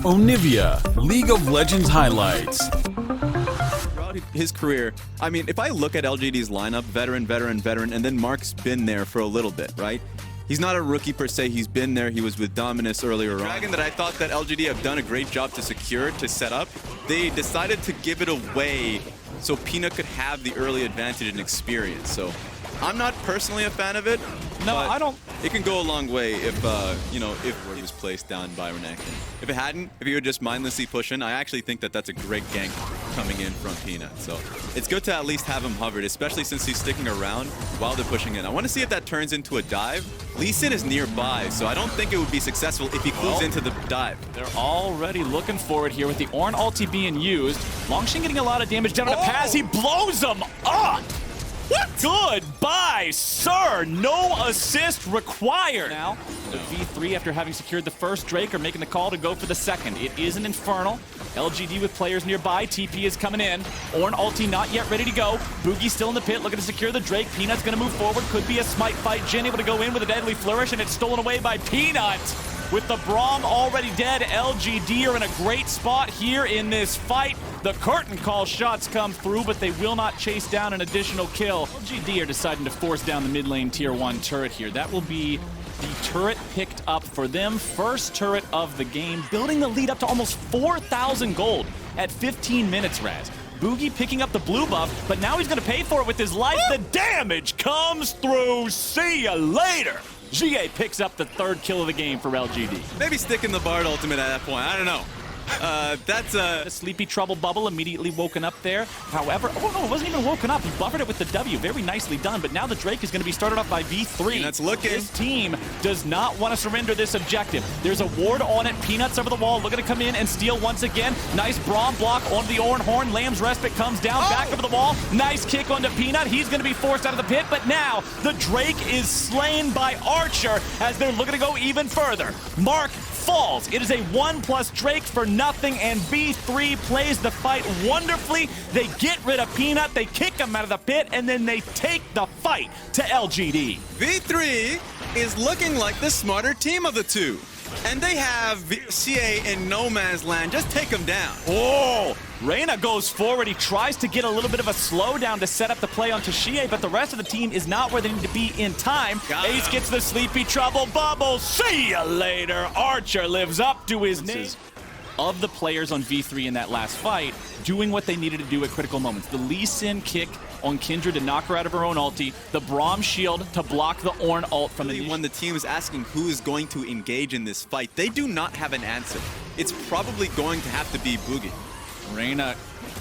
Onivia, League of Legends highlights. Throughout his career, I mean, if I look at LGD's lineup, veteran, and then Mark's been there for a little bit, right? He's not a rookie per se, he's been there, he was with Dominus earlier on. Dragon that I thought that LGD have done a great job to secure, to set up, they decided to give it away so Peanut could have the early advantage and experience. So I'm not personally a fan of it. No, I don't. It can go a long way if, you know, if it was placed down by Renekton. If it hadn't, if he would just mindlessly push in, I actually think that that's a great gank coming in from Peanut. So it's good to at least have him hovered, especially since he's sticking around while they're pushing in. I want to see if that turns into a dive. Lee Sin is nearby, so I don't think it would be successful if he clues into the dive. They're already looking for it here with the Ornn ulti being used. Longshin getting a lot of damage down on the pass. He blows them up. What? Goodbye, sir. No assist required. Now, the V3, after having secured the first Drake, are making the call to go for the second. It is an Infernal. LGD with players nearby. TP is coming in. Ornn ulti not yet ready to go. Boogie still in the pit, looking to secure the Drake. Peanut's going to move forward. Could be a smite fight. Jin able to go in with a deadly flourish, and it's stolen away by Peanut. With the Braum already dead, LGD are in a great spot here in this fight. The curtain call shots come through, but they will not chase down an additional kill. LGD are deciding to force down the mid lane tier 1 turret here. That will be the turret picked up for them. First turret of the game, building the lead up to almost 4,000 gold at 15 minutes, Raz. Boogie picking up the blue buff, but now he's going to pay for it with his life. The damage comes through. See ya later. GA picks up the third kill of the game for LGD. Maybe stick in the Bard ultimate at that point. I don't know. That's a sleepy trouble bubble immediately woken up there. However, oh no, it wasn't even woken up. He buffered it with the W. Very nicely done. But now the Drake is going to be started off by V3. Peanut's looking. His team does not want to surrender this objective. There's a ward on it. Peanuts over the wall, looking to come in and steal once again. Nice Braum block onto the Ornn horn. Lamb's respite comes down, back over the wall. Nice kick onto Peanut. He's going to be forced out of the pit. But now the Drake is slain by Archer as they're looking to go even further. Mark falls. It is a 1+ Drake for nothing, and V3 plays the fight wonderfully. They get rid of Peanut, they kick him out of the pit, and then they take the fight to LGD. V3 is looking like the smarter team of the two. And they have CA in no man's land. Just take him down. Oh! Reyna goes forward. He tries to get a little bit of a slowdown to set up the play onto Shie, but the rest of the team is not where they need to be in time. Ace gets the sleepy trouble bubble. See ya later. Archer lives up to his name. Of the players on V3 in that last fight, doing what they needed to do at critical moments. The Lee Sin kick on Kindred to knock her out of her own ulti. The Braum shield to block the Ornn ult from the... When the team is asking who is going to engage in this fight, they do not have an answer. It's probably going to have to be Boogie. Reyna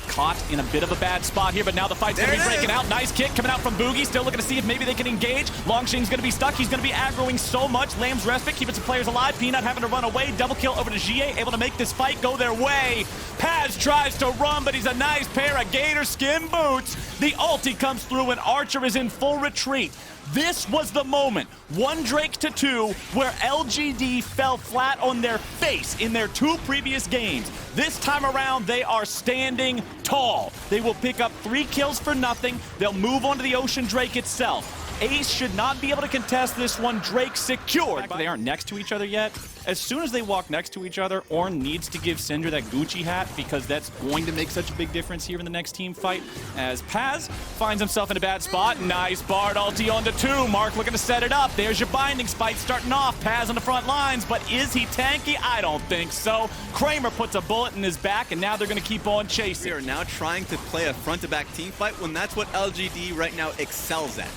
caught in a bit of a bad spot here, but now the fight's going to be breaking out. Nice kick coming out from Boogie. Still looking to see if maybe they can engage. Longshin's going to be stuck. He's going to be aggroing so much. Lamb's respite, keeping some players alive. Peanut having to run away. Double kill over to GA, able to make this fight go their way. Paz tries to run, but he's a nice pair of gator skin boots. The ulti comes through, and Archer is in full retreat. This was the moment, 1 Drake to 2, where LGD fell flat on their face in their 2 previous games. This time around, they are standing tall. They will pick up 3 kills for nothing. They'll move on to the Ocean Drake itself. Ace should not be able to contest this one. Drake secured. They aren't next to each other yet. As soon as they walk next to each other, Ornn needs to give Syndra that Gucci hat because that's going to make such a big difference here in the next team fight. As Paz finds himself in a bad spot. Nice Bard ulti onto 2. Mark looking to set it up. There's your binding spike starting off. Paz on the front lines, but is he tanky? I don't think so. Kramer puts a bullet in his back, and now they're going to keep on chasing. We are now trying to play a front-to-back team fight when that's what LGD right now excels at.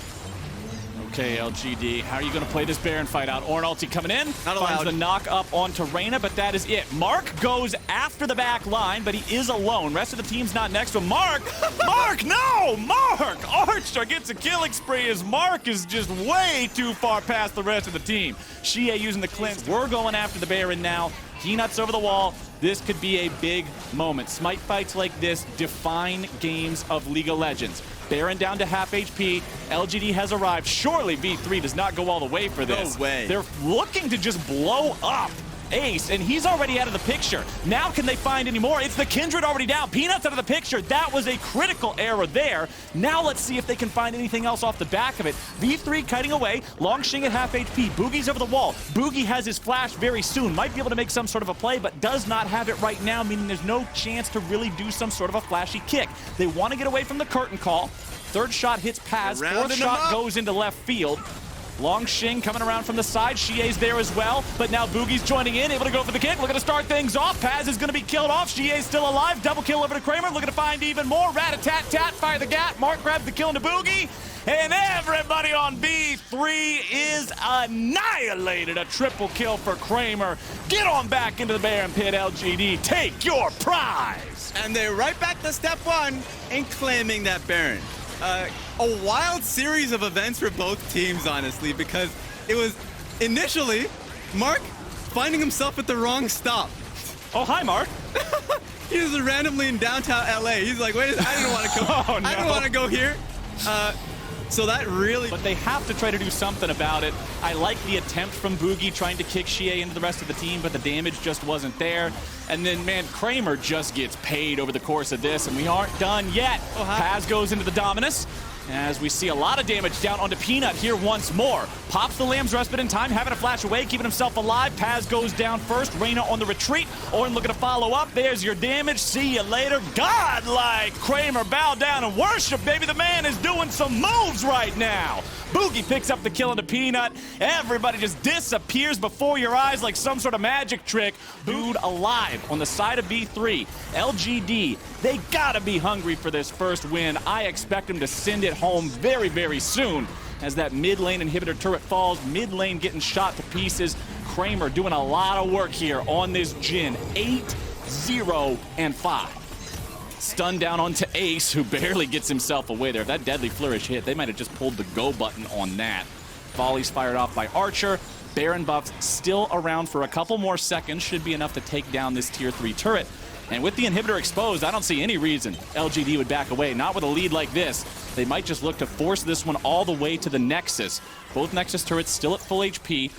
Okay, LGD, how are you going to play this Baron fight out? Ornn ulti coming in, not finds the knock up onto Reyna, but that is it. Mark goes after the back line, but he is alone. Rest of the team's not next to him. Mark! Mark, no! Mark! Archer gets a killing spree as Mark is just way too far past the rest of the team. Shie using the cleanse. We're going after the Baron now. Peanuts over the wall. This could be a big moment. Smite fights like this define games of League of Legends. Baron down to half HP. LGD has arrived. Surely V3 does not go all the way for this. No way. They're looking to just blow up Ace, and he's already out of the picture. Now can they find any more? It's the Kindred already down. Peanuts out of the picture. That was a critical error there. Now let's see if they can find anything else off the back of it. V3 kiting away. Longshing at half HP. Boogie's over the wall. Boogie has his flash very soon. Might be able to make some sort of a play, but does not have it right now, meaning there's no chance to really do some sort of a flashy kick. They want to get away from the curtain call. Third shot hits Paz. Fourth shot goes into left field. Longshing coming around from the side. Xie's there as well, but now Boogie's joining in, able to go for the kick. Looking to start things off. Paz is going to be killed off. Xie's still alive. Double kill over to Kramer. Looking to find even more. Rat-a-tat-tat. Fire the gat. Mark grabs the kill into Boogie. And everybody on B3 is annihilated. A triple kill for Kramer. Get on back into the Baron Pit, LGD. Take your prize. And they're right back to step one and claiming that Baron. A wild series of events for both teams, honestly, because it was initially Mark finding himself at the wrong stop. Oh, hi, Mark. He was randomly in downtown LA. He's like, wait, I didn't want to go. Oh, no. I didn't want to go here. So that really... But they have to try to do something about it. I like the attempt from Boogie trying to kick Xie into the rest of the team, but the damage just wasn't there. And then, man, Kramer just gets paid over the course of this, and we aren't done yet. Paz goes into the Dominus, as we see a lot of damage down onto Peanut here once more. Pops the Lamb's Respite in time, having to flash away, keeping himself alive. Paz goes down first. Reyna on the retreat. Ornn looking to follow up. There's your damage. See you later. Godlike. Kramer, bow down and worship, baby. The man is doing some moves right now. Boogie picks up the kill into Peanut. Everybody just disappears before your eyes like some sort of magic trick. Dude alive on the side of B3. LGD, they gotta be hungry for this first win. I expect them to send it home very, very soon as that mid lane inhibitor turret falls. Mid lane getting shot to pieces. Kramer doing a lot of work here on this Jhin. 8, 0, and 5. Stun down onto Ace, who barely gets himself away there. If that deadly flourish hit, they might have just pulled the go button on that. Volleys fired off by Archer. Baron buffs still around for a couple more seconds. Should be enough to take down this tier 3 turret. And with the inhibitor exposed, I don't see any reason LGD would back away. Not with a lead like this. They might just look to force this one all the way to the Nexus. Both Nexus turrets still at full HP.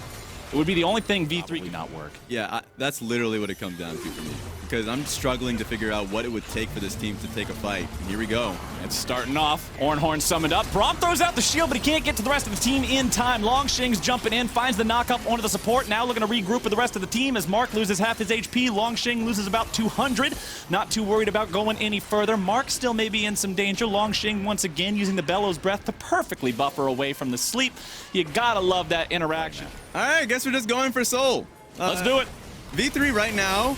It would be the only thing V3 could not work. Yeah, that's literally what it comes down to for me. Because I'm struggling to figure out what it would take for this team to take a fight. And here we go. It's starting off. Ornhorn summoned up. Braum throws out the shield, but he can't get to the rest of the team in time. Longshing's jumping in, finds the knock-up onto the support. Now looking to regroup with the rest of the team as Mark loses half his HP. Longshing loses about 200. Not too worried about going any further. Mark still may be in some danger. Longshing once again using the Bellows Breath to perfectly buffer away from the sleep. You gotta love that interaction. All right, guess we're just going for Soul. Let's do it. V3 right now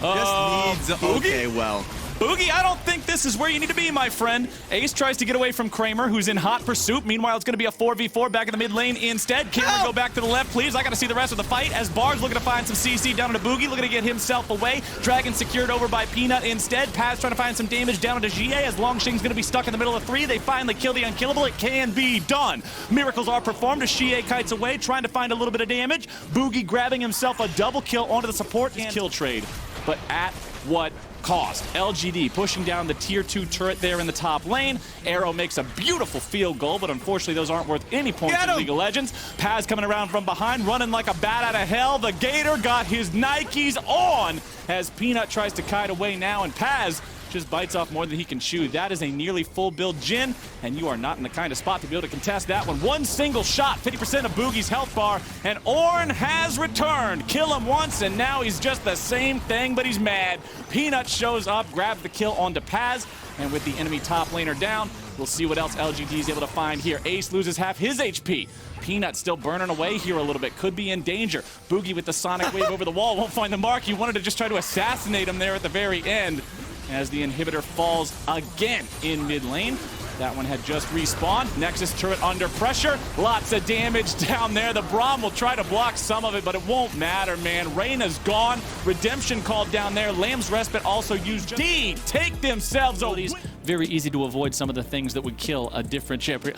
just needs... Boogie? Okay, well... Boogie, I don't think this is where you need to be, my friend. Ace tries to get away from Kramer, who's in hot pursuit. Meanwhile, it's going to be a 4v4 back in the mid lane instead. Cameron, go back to the left, please. I got to see the rest of the fight as Bar's looking to find some CC down into Boogie, looking to get himself away. Dragon secured over by Peanut instead. Paz trying to find some damage down into Xie as Longshing's going to be stuck in the middle of 3. They finally kill the unkillable. It can be done. Miracles are performed as Xie kites away, trying to find a little bit of damage. Boogie grabbing himself a double kill onto the support and kill trade. But at what cost? LGD pushing down the tier 2 turret there in the top lane. Arrow makes a beautiful field goal, but unfortunately those aren't worth any points in League of Legends. Paz coming around from behind, running like a bat out of hell. The Gator got his Nikes on as Peanut tries to kite away now, and Paz just bites off more than he can chew. That is a nearly full build Jhin, and you are not in the kind of spot to be able to contest that one. One single shot, 50% of Boogie's health bar, and Ornn has returned. Kill him once, and now he's just the same thing, but he's mad. Peanut shows up, grabs the kill onto Paz, and with the enemy top laner down, we'll see what else LGD is able to find here. Ace loses half his HP. Peanut still burning away here a little bit, could be in danger. Boogie with the sonic wave over the wall, won't find the mark. He wanted to just try to assassinate him there at the very end, as the inhibitor falls again in mid lane. That one had just respawned. Nexus turret under pressure. Lots of damage down there. The Braum will try to block some of it, but it won't matter, man. Reyna's gone. Redemption called down there. Lamb's Respite also used. D take themselves over. Very easy to avoid some of the things that would kill a different champion.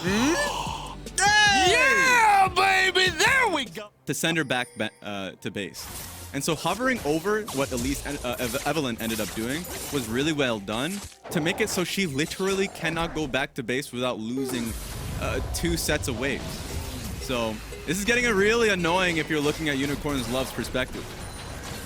Yeah, baby! There we go! To send her back to base. And so hovering over what Elise Evelyn ended up doing was really well done to make it so she literally cannot go back to base without losing 2 sets of waves. So this is getting really annoying if you're looking at Unicorn's Love's perspective.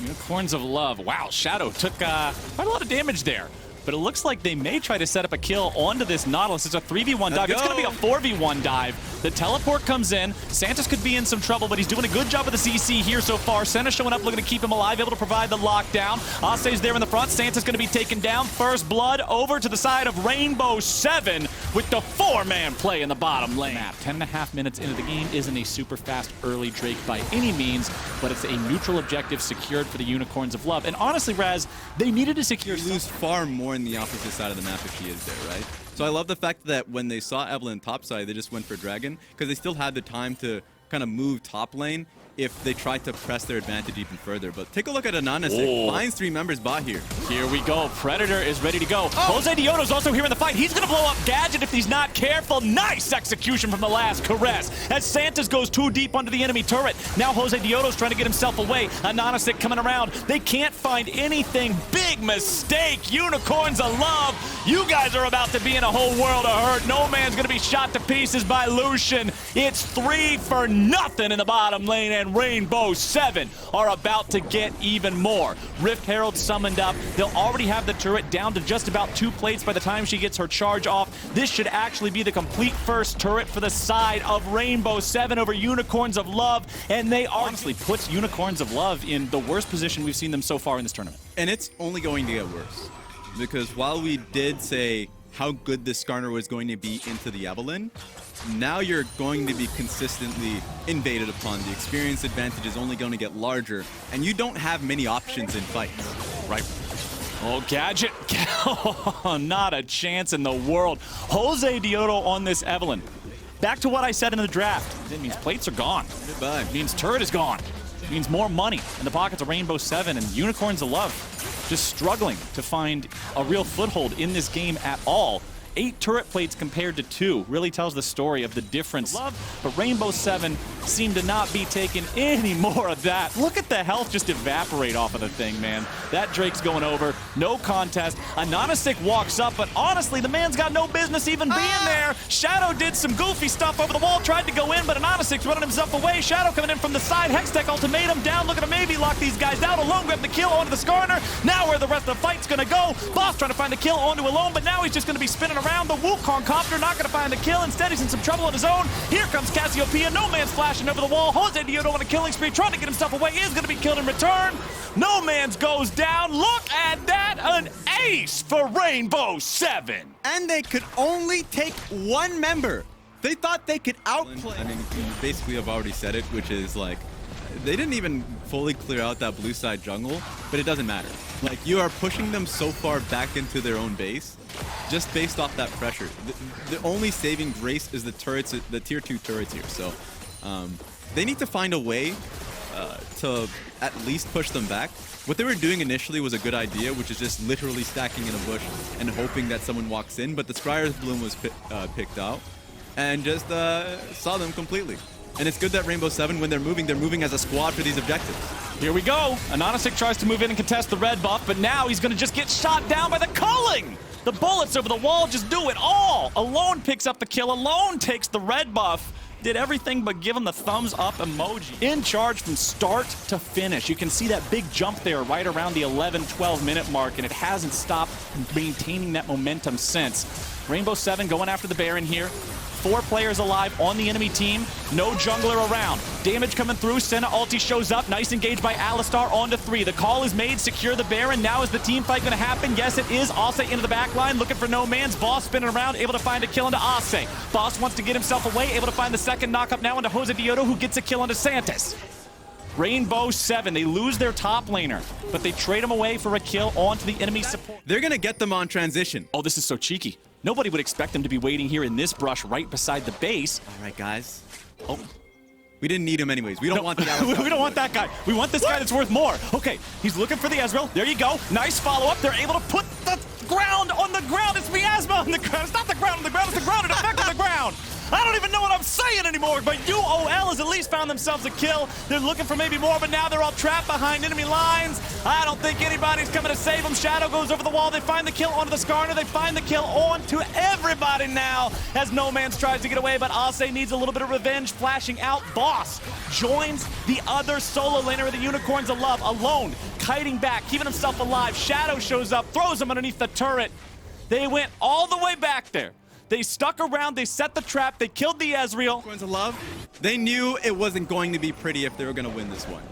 Unicorns of Love. Wow, Shadow took quite a lot of damage there. But it looks like they may try to set up a kill onto this Nautilus. It's a 3v1 dive. It's going to be a 4v1 dive. The teleport comes in. Santa's could be in some trouble, but he's doing a good job with the CC here so far. Senna showing up, looking to keep him alive, able to provide the lockdown. Ase's there in the front. Santa's going to be taken down. First blood over to the side of Rainbow 7 with the 4-man play in the bottom lane. 10.5 minutes into the game isn't a super fast early Drake by any means, but it's a neutral objective secured for the Unicorns of Love. And honestly, Raz, they needed to secure... You lose far more in the opposite side of the map if she is there, right? So I love the fact that when they saw Evelynn topside, they just went for Dragon, because they still had the time to kind of move top lane if they tried to press their advantage even further. But take a look at Anonasik. Finds 3 members bot here. Here we go. Predator is ready to go. Jose Dioto's also here in the fight. He's going to blow up Gadget if he's not careful. Nice execution from the last Caress as Santos goes too deep under the enemy turret. Now Jose Dioto's trying to get himself away. Anonasik coming around. They can't find anything. Big mistake. Unicorns of Love. You guys are about to be in a whole world of hurt. No Man's going to be shot to pieces by Lucian. It's 3-0 in the bottom lane, and Rainbow 7 are about to get even more. Rift Herald summoned up. They'll already have the turret down to just about 2 plates by the time she gets her charge off. This should actually be the complete first turret for the side of Rainbow 7 over Unicorns of Love, and they honestly puts Unicorns of Love in the worst position we've seen them so far in this tournament. And it's only going to get worse, because while we did say how good this Skarner was going to be into the Evelynn, now you're going to be consistently invaded upon. The experience advantage is only going to get larger, and you don't have many options in fights. Right. Oh, Gadget. Not a chance in the world. Jose Dioto on this Evelynn. Back to what I said in the draft. It means plates are gone. Goodbye. It means turret is gone. It means more money in the pockets of Rainbow 7 and Unicorns of Love. Just struggling to find a real foothold in this game at all. 8 turret plates compared to 2 really tells the story of the difference. But Rainbow 7 seem to not be taking any more of that. Look at the health just evaporate off of the thing, man. That Drake's going over. No contest. Anonasik walks up, but honestly, the man's got no business even being there. Shadow did some goofy stuff over the wall, tried to go in, but Anonasik's running himself away. Shadow coming in from the side. Hextech ultimatum down, looking to maybe lock these guys down. Alone grab the kill onto the Skarner. Now where the rest of the fight's gonna go. Boss trying to find the kill onto Alone, but now he's just gonna be spinning around. The Wukong copter not gonna find the kill. Instead, he's in some trouble on his own. Here comes Cassiopeia. No Man's flashing over the wall. Jose Dioto on a killing spree, trying to get himself away, is gonna be killed in return. No Man's goes down. Look at that, an ace for Rainbow 7. And they could only take 1 member. They thought they could outplay. I mean, you basically have already said it, which is like, they didn't even fully clear out that blue side jungle, but it doesn't matter. Like, you are pushing them so far back into their own base, just based off that pressure. The only saving grace is the turrets, the tier 2 turrets here. So they need to find a way to at least push them back. What they were doing initially was a good idea, which is just literally stacking in a bush and hoping that someone walks in, but the Scryer's Bloom was picked out and just saw them completely. And it's good that Rainbow 7, when they're moving as a squad for these objectives. Here we go. Anonasik tries to move in and contest the red buff, but now he's going to just get shot down by the culling. The bullets over the wall just do it all. Alone picks up the kill. Alone takes the red buff. Did everything but give him the thumbs up emoji. In charge from start to finish. You can see that big jump there right around the 11-12 minute mark, and it hasn't stopped maintaining that momentum since. Rainbow 7 going after the Baron here. 4 players alive on the enemy team. No jungler around. Damage coming through. Senna ulti shows up. Nice engage by Alistar onto 3. The call is made. Secure the Baron. Now is the team fight going to happen? Yes, it is. Ase into the back line. Looking for No Man's. Boss spinning around. Able to find a kill into Ase. Boss wants to get himself away. Able to find the second knockup now into Jose Dioto, who gets a kill into Santos. Rainbow 7, they lose their top laner, but they trade him away for a kill onto the enemy support. They're going to get them on transition. Oh, this is so cheeky. Nobody would expect them to be waiting here in this brush right beside the base. All right, guys. Oh, we didn't need him anyways. We don't want the We don't want that guy. We want this guy that's worth more. Okay, he's looking for the Ezreal. There you go. Nice follow-up. They're able to put the ground on the ground. It's miasma on the ground. It's not the ground on the ground. It's the ground and effect on the ground. I don't even know what I'm saying anymore, but UOL has at least found themselves a kill. They're looking for maybe more, but now they're all trapped behind enemy lines. I don't think anybody's coming to save them. Shadow goes over the wall. They find the kill onto the Skarner. They find the kill onto everybody now as No Man's tries to get away, but Ase needs a little bit of revenge. Flashing out, Boss joins the other solo laner of the Unicorns of Love, alone, kiting back, keeping himself alive. Shadow shows up, throws him underneath the turret. They went all the way back there. They stuck around, they set the trap, they killed the Ezreal. Unicorns of Love, they knew it wasn't going to be pretty if they were going to win this one.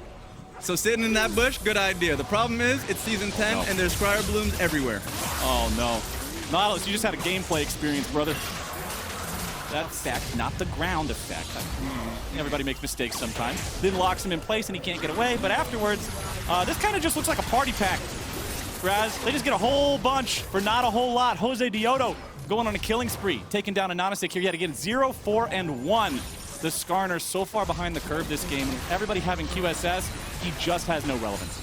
So sitting in that bush, good idea. The problem is, it's Season 10 and there's Fire Blooms everywhere. Oh no. Nautilus, you just had a gameplay experience, brother. That effect, not the ground effect. Everybody makes mistakes sometimes. Then locks him in place and he can't get away, but afterwards, this kind of just looks like a party pack. Raz, they just get a whole bunch for not a whole lot. Jose Dioto going on a killing spree, taking down a Nanisik here yet again. 0-4-1. The Skarner so far behind the curve this game. Everybody having QSS, he just has no relevance.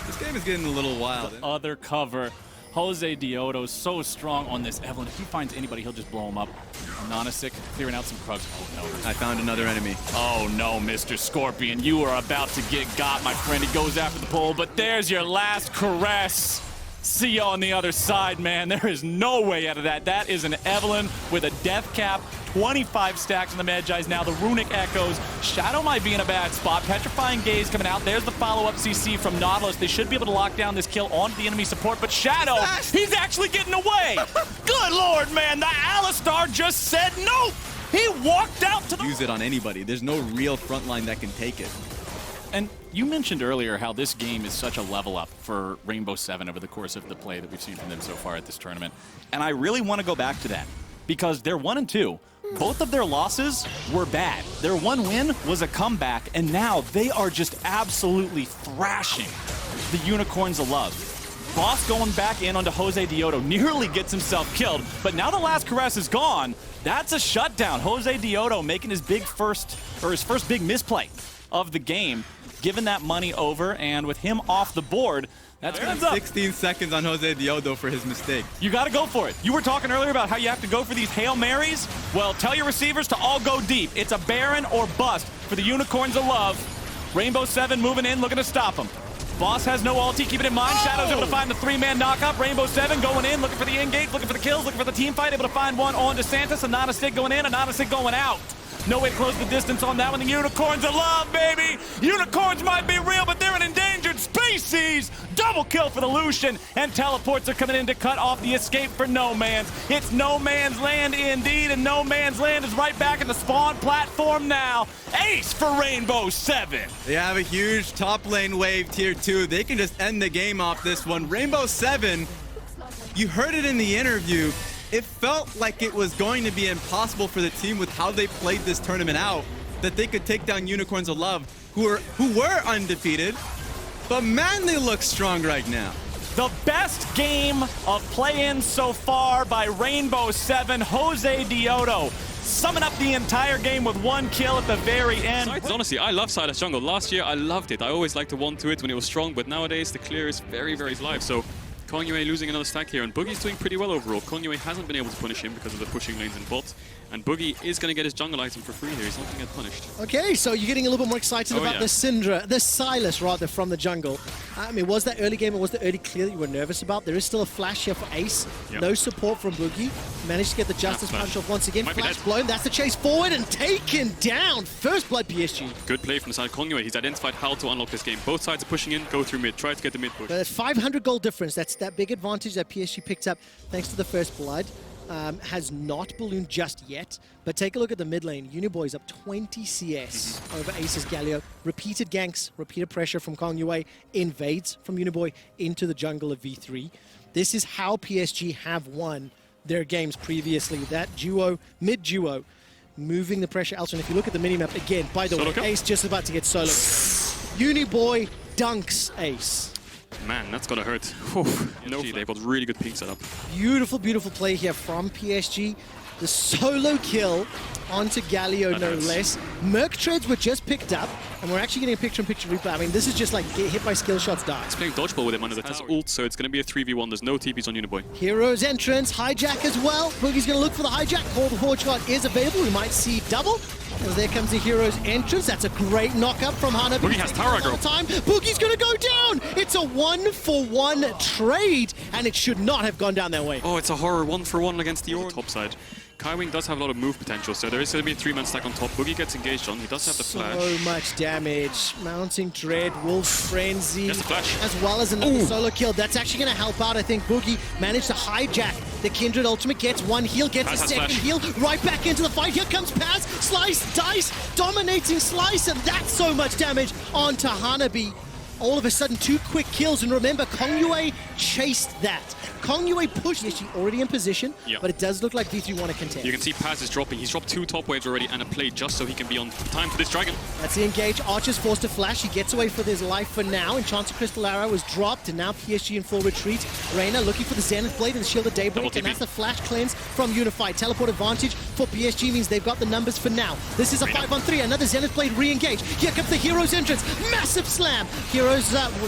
This game is getting a little wild. Other cover. Jose Dioto so strong on this Evelyn. If he finds anybody, he'll just blow him up. Nanisik clearing out some Krugs. Oh no. I found another enemy. Oh no, Mr. Scorpion. You are about to get got, my friend. He goes after the pole, but there's your last caress. See you on the other side, man. There is no way out of that. That is an Evelyn with a death cap. 25 stacks on the Magi's now. The Runic echoes. Shadow might be in a bad spot. Petrifying Gaze coming out. There's the follow-up CC from Nautilus. They should be able to lock down this kill onto the enemy support, but Shadow, he's actually getting away. Good Lord, man. The Alistar just said nope. He walked out to the... Use it on anybody. There's no real front line that can take it. And you mentioned earlier how this game is such a level up for Rainbow Seven over the course of the play that we've seen from them so far at this tournament. And I really want to go back to that because they're 1-2. Both of their losses were bad. Their one win was a comeback, and now they are just absolutely thrashing the Unicorns of Love. Boss going back in onto Jose Dioto, nearly gets himself killed, but now the last caress is gone. That's a shutdown. Jose Dioto making his first big misplay of the game, giving that money over, and with him off the board, that's 16 seconds on Jose Dioto for his mistake. You got to go for it. You were talking earlier about how you have to go for these Hail Marys. Well, tell your receivers to all go deep. It's a Baron or bust for the Unicorns of Love. Rainbow Seven moving in, looking to stop him. Boss has no ulti, keep it in mind. Shadow's able to find the three-man knock-up. Rainbow Seven going in, looking for the engage, looking for the kills, looking for the team fight, able to find one on DeSantis. A Stick going in, a Stick going out. No way to close the distance on that one. The Unicorns of Love, baby! Unicorns might be real, but they're an endangered species! Double kill for the Lucian, and teleports are coming in to cut off the escape for No Man's. It's No Man's Land indeed, and No Man's Land is right back at the spawn platform now. Ace for Rainbow Seven. They have a huge top lane wave tier 2. They can just end the game off this one. Rainbow Seven, you heard it in the interview. It felt like it was going to be impossible for the team with how they played this tournament out, that they could take down Unicorns of Love, who were undefeated. But man, they look strong right now. The best game of play-in so far by Rainbow Seven, Jose Dioto. Summing up the entire game with one kill at the very end. Honestly, I love Silas Jungle. Last year, I loved it. I always liked to 1-2 it when it was strong, but nowadays the clear is very, very live. So Kongyue losing another stack here, and Boogie's doing pretty well overall. Kongyue hasn't been able to punish him because of the pushing lanes in bot, and Boogie is going to get his jungle item for free here. He's not going to get punished. Okay, so you're getting a little bit more excited about the Silas rather from the jungle. I mean, was that early game or was the early clear that you were nervous about? There is still a flash here for Ace. Yep. No support from Boogie. Managed to get the Justice Punch off once again. Flash blown. That's the chase forward and taken down. First blood PSG. Good play from the side of Kongyue. He's identified how to unlock this game. Both sides are pushing in, go through mid, try to get the mid push. But 500 gold difference. That's that big advantage that PSG picked up thanks to the first blood. Has not ballooned just yet, but take a look at the mid lane. Uniboy's up 20 CS over Ace's Galio. Repeated ganks, repeated pressure from Kongyue, invades from Uniboy into the jungle of V3. This is how PSG have won their games previously. That duo, mid duo, moving the pressure elsewhere. And if you look at the minimap again, by the way, Ace just about to get solo. Uniboy dunks Ace. Man, that's gonna hurt. No, they've got really good ping setup. Beautiful, beautiful play here from PSG. The solo kill onto Galio, no less. Merc treads were just picked up, and we're actually getting a picture-in-picture replay. I mean, this is just like get hit by skill shots, die. He's playing dodgeball with him under the test ult, so it's going to be a 3v1. There's no TPs on Uniboy. Hero's entrance, hijack as well. Boogie's going to look for the hijack. Call the Forge God is available. We might see double. As there comes the Hero's entrance. That's a great knock-up from Hana. Boogie has tower aggro. Boogie's going to go down. It's a 1-for-1 trade, and it should not have gone down that way. Oh, it's a horror 1-for-1 against the top side. Kaiwing does have a lot of move potential, so there is going to be a 3-man stack on top. Boogie gets engaged on. He does have the flash. So much damage. Mounting Dread, Wolf Frenzy, Yes, the flash. as well as another solo kill. That's actually going to help out. I think Boogie managed to hijack the Kindred ultimate, gets one heal, gets Paz a second flash. heal, right back into the fight. Here comes Paz, Slice, Dice, dominating Slice, and that's so much damage onto Hanabi. All of a sudden, 2 quick kills, and remember, Kongyue chased that. Kongyue pushed it. She's already in position, but it does look like V3 want to contest. You can see Paz is dropping. He's dropped 2 top waves already and a play just so he can be on time for this dragon. That's the engage. Archer's forced to flash. He gets away for his life for now. Enchanted Crystal Arrow is dropped, and now PSG in full retreat. Reyna looking for the Zenith Blade and the Shield of Daybreak, and that's the flash cleanse from Unified. Teleport advantage for PSG means they've got the numbers for now. This is a 5-on-3. Another Zenith Blade re-engage. Here comes the Hero's entrance. Massive slam. Hero's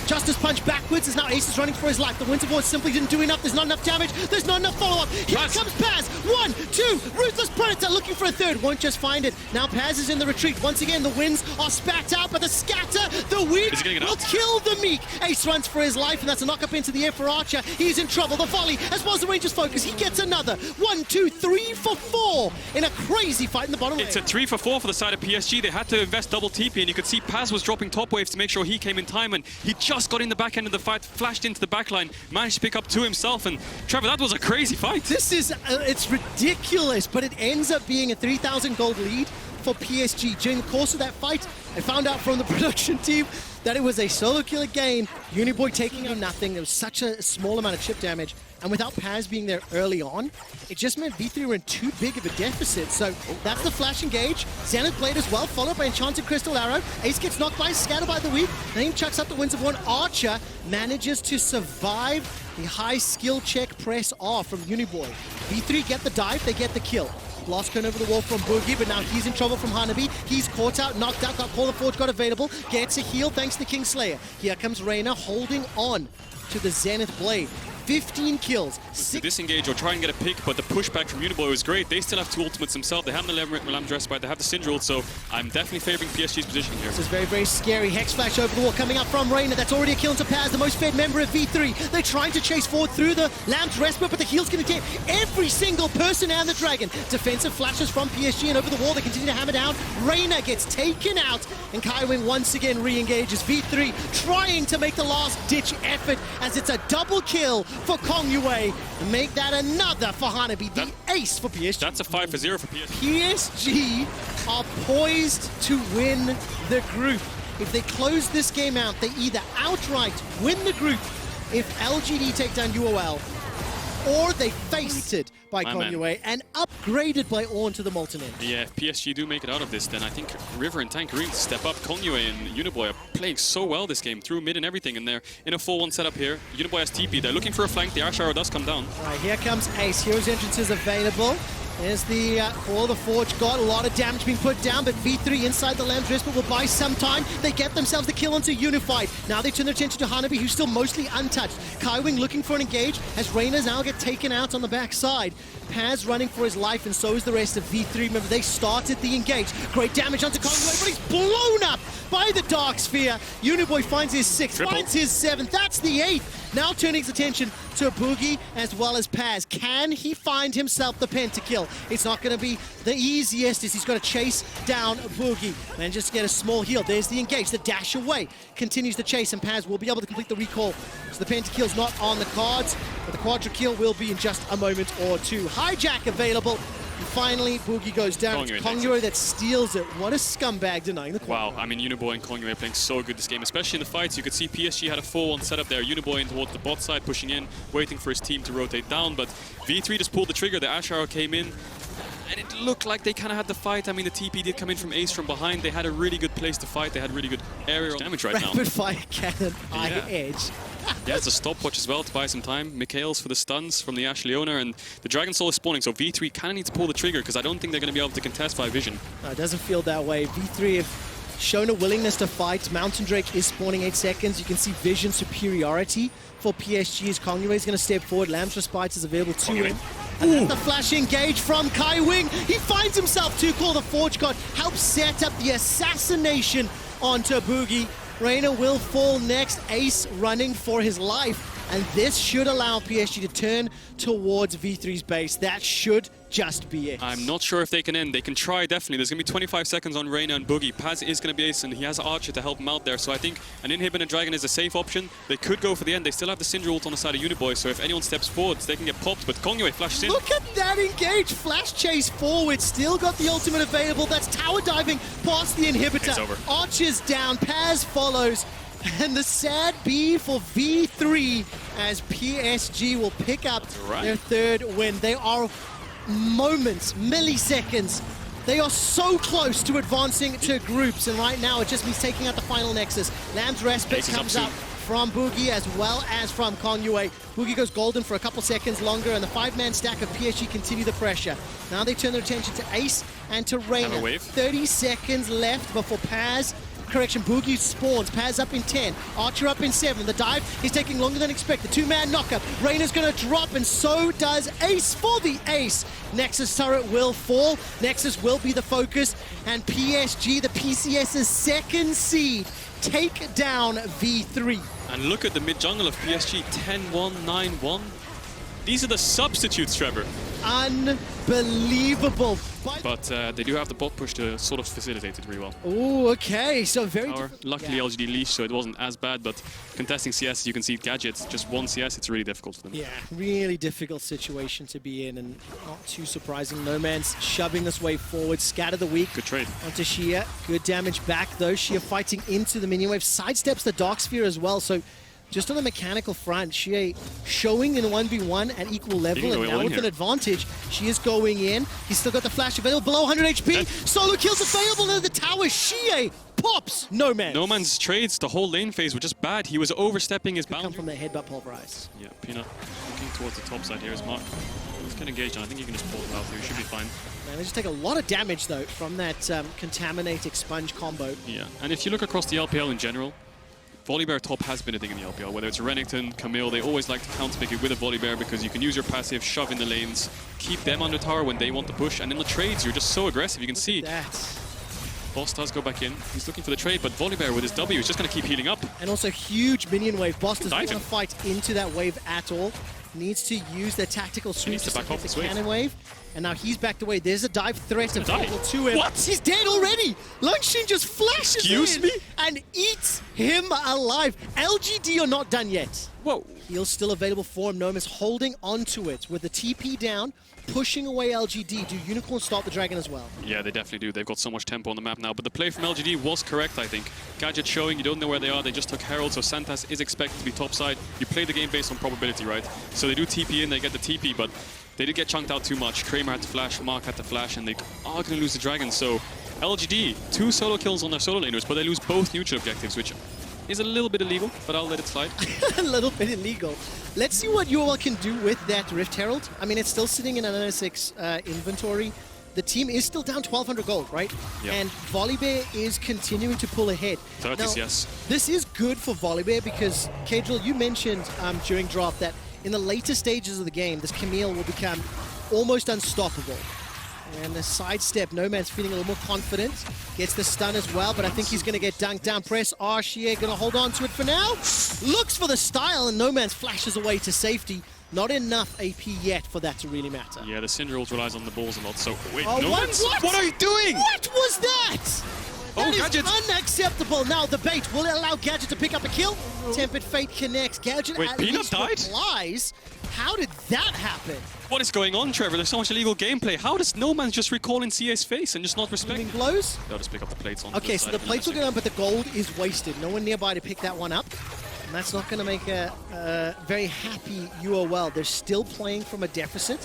Justice Punch backwards. Is now Ace is running for his life. The Winter Ward simply didn't do enough. There's not enough damage. There's not enough follow-up. Here comes Paz. 1, 2. Ruthless Predator looking for a third. Won't just find it. Now Paz is in the retreat. Once again, the winds are spat out, but the scatter, the weak will kill the meek. Ace runs for his life, and that's a knock-up into the air for Archer. He's in trouble. The volley, as well as the Ranger's focus. He gets another. 1, 2, 3 for 4 in a crazy fight in the bottom lane. It's a 3 for 4 for the side of PSG. They had to invest double TP, and you could see Paz was dropping top waves to make sure he came in time, and he just got in the back end of the fight, flashed into the backline, managed to pick up 2 himself, and Trevor, that was a crazy fight. This is, it's ridiculous, but it ends up being a 3,000 gold lead for PSG. During the course of that fight, I found out from the production team that it was a solo kill again. Uniboy taking out nothing. There was such a small amount of chip damage, and without Paz being there early on, it just meant V3 were in too big of a deficit. So that's the flash engage. Zenith Blade as well, followed by Enchanted Crystal Arrow. Ace gets knocked by, scattered by the weak. Then he chucks up the Winds of One. Archer manages to survive the high skill check press off from Uniboy. V3 get the dive, they get the kill. Blast Cone over the wall from Boogie, but now he's in trouble from Hanabi. He's caught out, knocked out, got Call of Forge God available, gets a heal thanks to Kingslayer. Here comes Reyna holding on to the Zenith Blade. 15 kills. To disengage or try and get a pick, but the pushback from Uniboy was great. They still have 2 ultimates themselves. They have the Lamb Dress Bite, they have the Syndra ult, so I'm definitely favoring PSG's position here. This is very, very scary. Hex Flash over the wall coming up from Reyna. That's already a kill into Paz, the most fed member of V3. They're trying to chase forward through the Lamb's Respite, but the heal's going to get every single person and the Dragon. Defensive flashes from PSG, and over the wall they continue to hammer down. Reyna gets taken out, and Kaiwing once again re-engages. V3 trying to make the last-ditch effort as it's a double kill for Kongyue. Make that another for Hanabi, the ace for PSG. That's a 5 for 0 for PSG. PSG are poised to win the group. If they close this game out, they either outright win the group if LGD take down UOL, or they face it by Kongyue and upgraded by Ornn to the Molten End. Yeah, if PSG do make it out of this, then I think River and Tankerine step up. Kongyue and Uniboy are playing so well this game, through mid and everything, and they're in a 4-1 setup here. Uniboy has TP, they're looking for a flank, the Ash Arrow does come down. All right, here comes Ace. Hero's entrance is available. There's the Call of the Forge God. A lot of damage being put down, but V3 inside the Lamb's Wrist, but will buy some time. They get themselves the kill onto Unified. Now they turn their attention to Hanabi, who's still mostly untouched. Kaiwing looking for an engage as Reyna's now get taken out on the backside. Paz running for his life, and so is the rest of V3. Remember, they started the engage. Great damage onto Kongyue, but he's blown up by the Dark Sphere. Uniboy finds his 6th, finds his 7th. That's the 8th. Now turning his attention to Boogie as well as Paz. Can he find himself the pentakill? It's not going to be the easiest as he's got to chase down Boogie and just get a small heal. There's the engage, the dash away. Continues to chase, and Paz will be able to complete the recall. So the pentakill's not on the cards, but the quadra kill will be in just a moment or two. Hijack available. And finally, Boogie goes down. It's Kongyue that steals it. What a scumbag denying the quad. Wow, I mean, Uniboy and Kongyue are playing so good this game, especially in the fights. You could see PSG had a 4-1 setup there. Uniboy in towards the bot side, pushing in, waiting for his team to rotate down. But V3 just pulled the trigger. The Ash Arrow came in, and it looked like they kind of had the fight. I mean, the TP did come in from Ace from behind. They had a really good place to fight. They had really good aerial damage right now. Rapid fire cannon, high edge. Yeah, it's a stopwatch as well to buy some time. Mikhail's for the stuns from the Ash Leona, and the Dragon Soul is spawning, so V3 kind of needs to pull the trigger because I don't think they're going to be able to contest by vision. No, it doesn't feel that way. V3 have shown a willingness to fight. Mountain Drake is spawning 8 seconds. You can see vision superiority for PSG as Kongyue is going to step forward. Lamb's Respite is available to him. And that's the flash engage from Kai Wing. He finds himself too cool. The Forge God helps set up the assassination onto Boogie. Reina will fall next. Ace running for his life. And this should allow PSG to turn towards V3's base. That should just be it. I'm not sure if they can end. They can try, definitely. There's going to be 25 seconds on Reina and Boogie. Paz is going to be ace, and he has Archer to help him out there. So I think an Inhib and a Dragon is a safe option. They could go for the end. They still have the Syndra ult on the side of Uniboy, so if anyone steps forward, they can get popped. But Kongyue flashes in. Look at that engage. Flash chase forward. Still got the ultimate available. That's tower diving past the inhibitor. It's over. Archer's down. Paz follows. And the sad B for V3 as PSG will pick up their third win. They are moments, milliseconds. They are so close to advancing to groups, and right now it just means taking out the final Nexus. Lamb's Respite comes up from Boogie as well as from Kongyue. Boogie goes golden for a couple seconds longer, and the 5-man stack of PSG continue the pressure. Now they turn their attention to Ace and to Reina. 30 seconds left before Paz. Correction, Boogie spawns. Paz up in 10. Archer up in 7. The dive is taking longer than expected. 2-man knockup. Reina's going to drop, and so does Ace for the ace. Nexus turret will fall. Nexus will be the focus. And PSG, the PCS's second seed, take down V3. And look at the mid-jungle of PSG. 10-1, 9-1. These are the substitutes, Trevor. Unbelievable. But they do have the bot push to sort of facilitate it really well. Oh, okay. So very luckily LGD leash, so it wasn't as bad, but contesting CS, you can see Gadgets, just one CS, it's really difficult for them. Yeah, really difficult situation to be in, and not too surprising. No Man's shoving this way forward. Scatter the weak. Good trade. Onto Xia. Good damage back, though. Xia fighting into the minion wave. Sidesteps the Dark Sphere as well, so just on the mechanical front, Xie showing in 1v1 at equal level, and now with an advantage, she is going in. He's still got the flash available, below 100 HP. Solo kills available near the tower. Xie pops No Man. No Man's trades, the whole lane phase were just bad. He was overstepping his boundary. Come from the headbutt pulverize. Yeah, Peanut looking towards the top side here is Mark. Let's get engaged on. I think you can just pull it out, so you should be fine. Man, they just take a lot of damage, though, from that Contaminate Expunge combo. Yeah, and if you look across the LPL in general, Volibear top has been a thing in the LPL, whether it's Renekton, Camille, they always like to counterpick it with a Volibear because you can use your passive, shove in the lanes, keep them under tower when they want to push, and in the trades you're just so aggressive. You can see Boss does go back in. He's looking for the trade, but Volibear with his W is just going to keep healing up. And also huge minion wave. Boss doesn't want to fight into that wave at all. Needs to use their tactical sweep to back off the cannon wave. And now he's backed away. There's a dive threat available to him. What? He's dead already! Langshin just flashes in and eats him alive. LGD are not done yet. Whoa. Heal's still available for him. Gnome is holding onto it with the TP down, pushing away LGD. Do Unicorn stop the Dragon as well? Yeah, they definitely do. They've got so much tempo on the map now. But the play from LGD was correct, I think. Gadget showing, you don't know where they are. They just took Herald, so Santas is expected to be topside. You play the game based on probability, right? So they do TP in, they get the TP, but they did get chunked out too much. Kramer had to flash, Mark had to flash, and they are going to lose the Dragon. So LGD, 2 solo kills on their solo laners, but they lose both neutral objectives, which is a little bit illegal, but I'll let it slide. A little bit illegal. Let's see what UOL can do with that Rift Herald. I mean, it's still sitting in an NSX inventory. The team is still down 1,200 gold, right? Yep. And Volibear is continuing to pull ahead. 30s, yes. This is good for Volibear because, Kadril, you mentioned during draft that in the later stages of the game, this Camille will become almost unstoppable. And the sidestep, No Man's feeling a little more confident. Gets the stun as well, but I think he's going to get dunked down. Press Xie going to hold on to it for now. Looks for the style, and No Man's flashes away to safety. Not enough AP yet for that to really matter. Yeah, the Syndra ult relies on the balls a lot, so wait, No Man's... What are you doing? What was that? That is unacceptable. Now the bait will allow Gadget to pick up a kill. Tempered Fate connects. Gadget at least replies. How did that happen? What is going on, Trevor? There's so much illegal gameplay. How does No Man just recall in CA's face and just not respect? Blows? They'll just pick up the plates on. Okay, so the plates will go down, but the gold is wasted. No one nearby to pick that one up. And that's not going to make a very happy UOL. They're still playing from a deficit.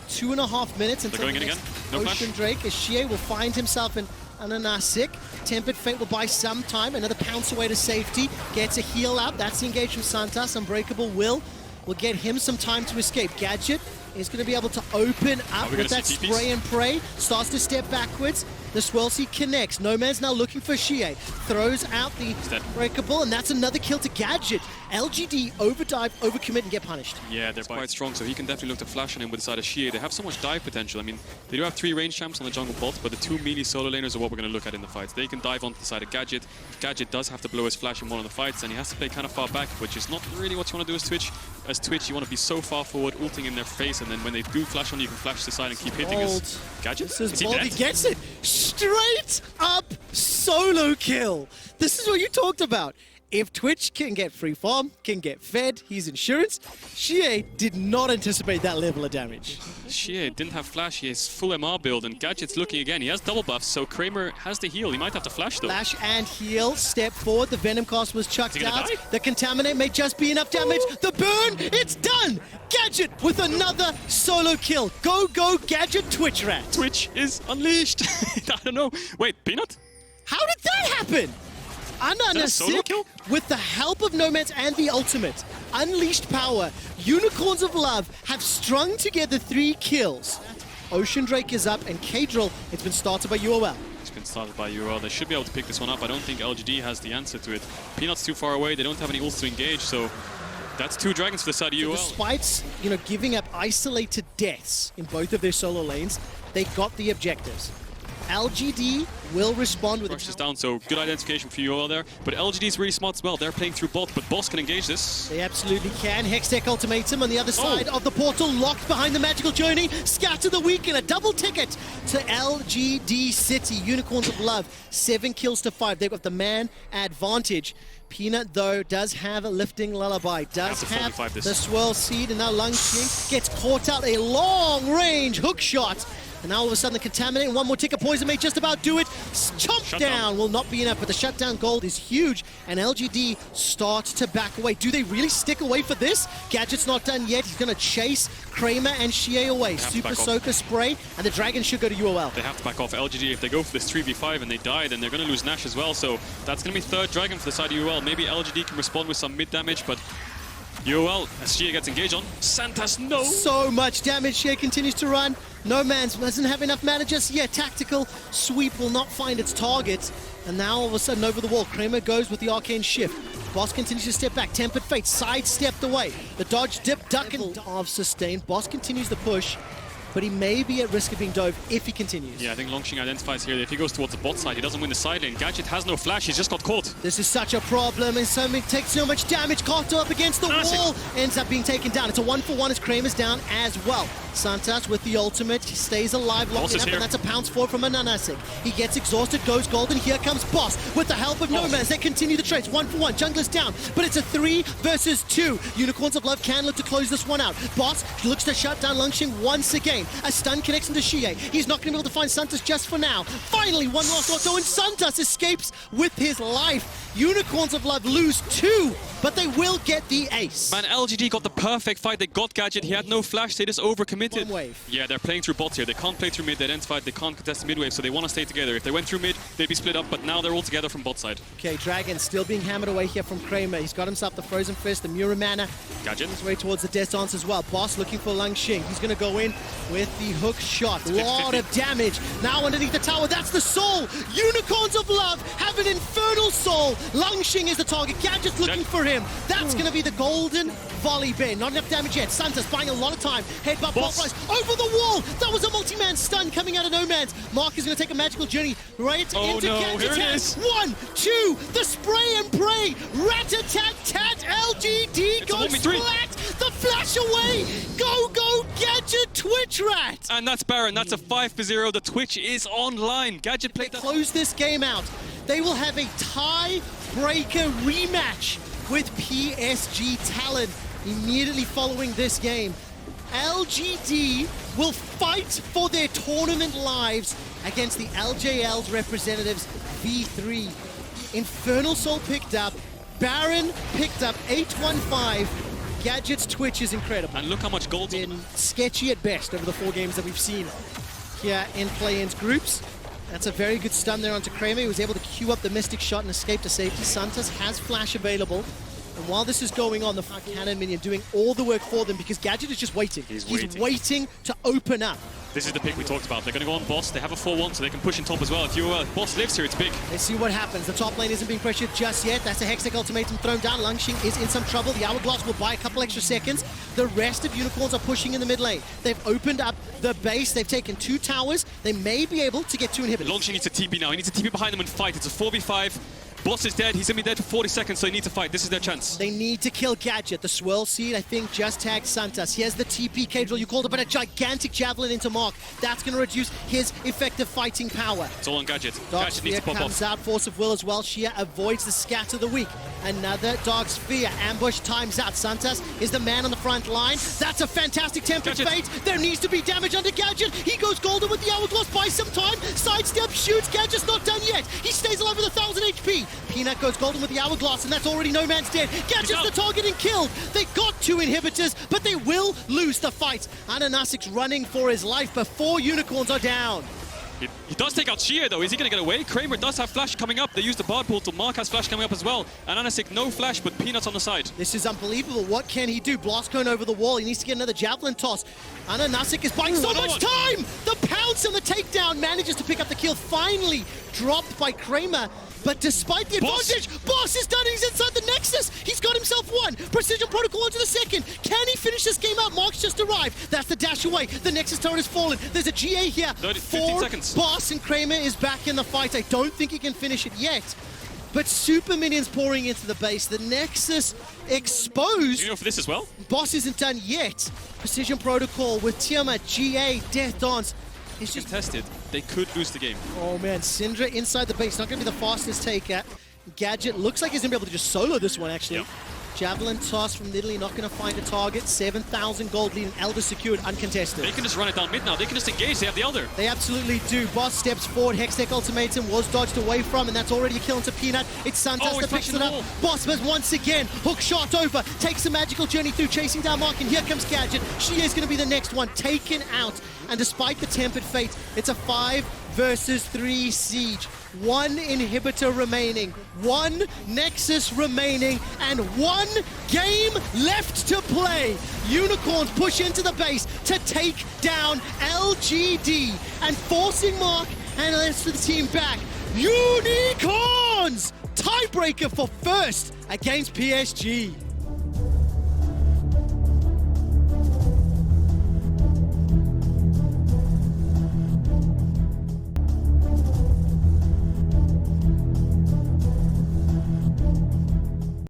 2.5 minutes until going in again. No Ocean Drake, as Xie will find himself in Ananasic. Tempered Fate will buy some time. Another pounce away to safety. Gets a heal out. That's the engage from Santas. Unbreakable will get him some time to escape. Gadget is going to be able to open up with that spray and pray. Starts to step backwards. The Swirl Seed connects. Nomad's now looking for Xie. Throws out the Breakable, and that's another kill to Gadget. LGD overdive, overcommit, and get punished. Yeah, they're quite strong, so he can definitely look to flash on him with the side of Xie. They have so much dive potential. I mean, they do have 3 range champs on the jungle bot, but the 2 melee solo laners are what we're going to look at in the fights. They can dive onto the side of Gadget. Gadget does have to blow his flash in one of the fights, and he has to play kind of far back, which is not really what you want to do as Twitch. As Twitch, you want to be so far forward, ulting in their face, and then when they do flash on you, can flash to the side and keep hitting us. Gadget? This is bold. He gets it. Straight up solo kill. This is what you talked about. If Twitch can get free farm, can get fed, he's insurance. Xie did not anticipate that level of damage. Xie didn't have flash, he has full MR build, and Gadget's looking again. He has double buffs, so Kramer has the heal. He might have to flash though. Flash and heal, step forward. The Venom cast was chucked out. The Contaminate may just be enough damage. The burn, it's done! Gadget with another solo kill. Go, go, Gadget Twitch rat. Twitch is unleashed. I don't know. Wait, Peanut? How did that happen? Ananasic, with the help of Nomads and the ultimate, unleashed power, Unicorns of Love have strung together 3 kills. Ocean Drake is up, and K-Drill, it's been started by UOL. It's been started by UOL. They should be able to pick this one up. I don't think LGD has the answer to it. Peanut's too far away. They don't have any ults to engage, so that's 2 dragons for the side of UOL. Despite, giving up isolated deaths in both of their solo lanes, they got the objectives. LGD will respond with Rushes down, so good identification for UOL there. But LGD is really smart as well. They're playing through bot, but Boss can engage this. They absolutely can. Hextech Ultimatum on the other side of the portal, locked behind the Magical Journey. Scatter the Weak and a double ticket to LGD City. Unicorns of Love, 7 kills to 5. They've got the man advantage. Peanut, though, does have a lifting lullaby, does have the Swirl Seed, and now Lung Xing gets caught out a long-range hook shot. And now all of a sudden the Contaminate and one more tick of Poison may just about do it. Chomp down will not be enough, but the shutdown gold is huge, and LGD start to back away. Do they really stick away for this? Gadget's not done yet. He's going to chase Kramer and Xie away. Super Soaker spray, and the Dragon should go to UOL. They have to back off LGD. If they go for this 3v5 and they die, then they're going to lose Nash as well. So that's going to be 3rd Dragon for the side of UOL. Maybe LGD can respond with some mid damage, but UOL, as Xie gets engaged on, Santas, no! So much damage. Xie continues to run. No Man's doesn't have enough mana just yet. Tactical sweep will not find its target. And now all of a sudden over the wall, Kramer goes with the Arcane Shift. Boss continues to step back. Tempered Fate sidestepped away. The dodge, dip, duck, and of sustained. Boss continues the push, but he may be at risk of being dove if he continues. Yeah, I think Longxing identifies here that if he goes towards the bot side, he doesn't win the side lane. Gadget has no flash, he's just got caught. This is such a problem, and Summit takes so much damage. Carter up against the wall, ends up being taken down. It's a 1-for-1 as Kramer's down as well. Santas with the ultimate, he stays alive, locking up, and that's a pounce forward from Ananasic. He gets exhausted, goes golden. Here comes Boss with the help of Nomads. They continue the trades, 1-for-1. Jungler's down, but it's a 3 versus 2. Unicorns of Love can look to close this one out. Boss looks to shut down Longxing once again. A stun connects into Xie. He's not going to be able to find Santas just for now. Finally, one last auto, and Santas escapes with his life. Unicorns of Love lose 2, but they will get the ace. Man, LGD got the perfect fight. They got Gadget. He had no flash. They just overcommitted. One wave. Yeah, they're playing through bots here. They can't play through mid. They identified they can't contest the mid wave, so they want to stay together. If they went through mid, they'd be split up, but now they're all together from bot side. Okay, Dragon still being hammered away here from Kramer. He's got himself the Frozen Fist, the Mura mana. Gadget. His way towards the Death Dance as well. Boss looking for Lung Xing. He's going to go in with the hook shot. A lot of damage. Now underneath the tower, that's the soul. Unicorns of Love have an infernal soul. Lung Xing is the target. Gadget's looking for him. That's going to be the golden volley bin. Not enough damage yet. Santa's buying a lot of time. Headbutt, pop rise over the wall. That was a multi-man stun coming out of No Man's. Mark is going to take a magical journey right into Gadget's hands. 1, 2, the spray and pray. Rat-a-tat-tat. LGD goes flat. The flash away. Go, go, Gadget Twitch rat. And that's Baron. That's a 5-0. The Twitch is online. Gadget played that. Close this game out. They will have a tie-breaker rematch with PSG Talon immediately following this game. LGD will fight for their tournament lives against the LJL's representatives, V3. Infernal Soul picked up, Baron picked up 815. Gadget's Twitch is incredible. And look how much gold's been sketchy at best over the 4 games that we've seen here in play-ins groups. That's a very good stun there onto Kramer. He was able to queue up the Mystic Shot and escape to safety. Santos has flash available. And while this is going on, the Fire Cannon minion doing all the work for them because Gadget is just waiting. He's waiting to open up. This is the pick we talked about. They're going to go on Boss. They have a 4-1, so they can push in top as well. If Boss lives here, it's big. Let's see what happens. The top lane isn't being pressured just yet. That's a Hextech ultimatum thrown down. Lungxing is in some trouble. The Hourglass will buy a couple extra seconds. The rest of Unicorns are pushing in the mid lane. They've opened up the base. They've taken 2 towers. They may be able to get 2 inhibitors. Longxing needs a TP now. He needs a TP behind them and fight. It's a 4v5. Boss is dead. He's going to be dead for 40 seconds, so they need to fight. This is their chance. They need to kill Gadget. The Swirl Seed, I think, just tagged Santos. Here's the TP, Cadril. You called it, but a gigantic Javelin into Mark. That's going to reduce his effective fighting power. It's all on Gadget. Dark Gadget Sphere needs to pop comes off. out, Force of Will as well. Shia avoids the Scatter the Weak. Another Dark Sphere. Ambush times out. Santos is the man on the front line. That's a fantastic Tempered Fate. There needs to be damage under Gadget. He goes golden with the Hourglass, buys some time. Sidestep, shoots. Gadget's not done yet. He stays alive with 1,000 HP. Peanut goes golden with the Hourglass, and that's already no man's dead. Gadget's the target and killed. They got 2 inhibitors, but they will lose the fight. Ananasik's running for his life, but 4 Unicorns are down. He does take out Shia, though. Is he going to get away? Kramer does have flash coming up. They use the Bard portal. Mark has flash coming up as well. And Anasik, no flash, but Peanuts on the side. This is unbelievable. What can he do? Blast Cone over the wall. He needs to get another Javelin toss. Ananasik is buying so much time! The pounce and the takedown manages to pick up the kill. Finally dropped by Kramer. But despite the advantage, Boss is done. He's inside the Nexus. He's got himself 1. Precision Protocol onto the second. Can he finish this game out? Mark's just arrived. That's the dash away. The Nexus turret has fallen. There's a GA here. 15 seconds. Boss and Kramer is back in the fight. I don't think he can finish it yet. But super minions pouring into the base. The Nexus exposed. Do you know for this as well? Boss isn't done yet. Precision Protocol with Tiamat, GA, Death Dance. It's just contested. They could lose the game. Oh man, Syndra inside the base. Not going to be the fastest taker. Gadget looks like he's going to be able to just solo this one actually. Yep. Javelin toss from Italy, not going to find a target. 7,000 gold lead and Elder secured, uncontested. They can just run it down mid now. They can just engage. They have the Elder. They absolutely do. Boss steps forward. Hextech ultimatum was dodged away from, and that's already a kill into Peanut. It's Santos that picks it up. Boss has once again hook shot over, takes a magical journey through, chasing down Mark, and here comes Gadget. She is going to be the next one taken out. And despite the Tempered Fate, it's a 5 versus 3 siege. 1 inhibitor remaining, 1 Nexus remaining, and 1 game left to play. Unicorns push into the base to take down LGD and forcing Mark and the rest of the team back. Unicorns! Tiebreaker for first against PSG.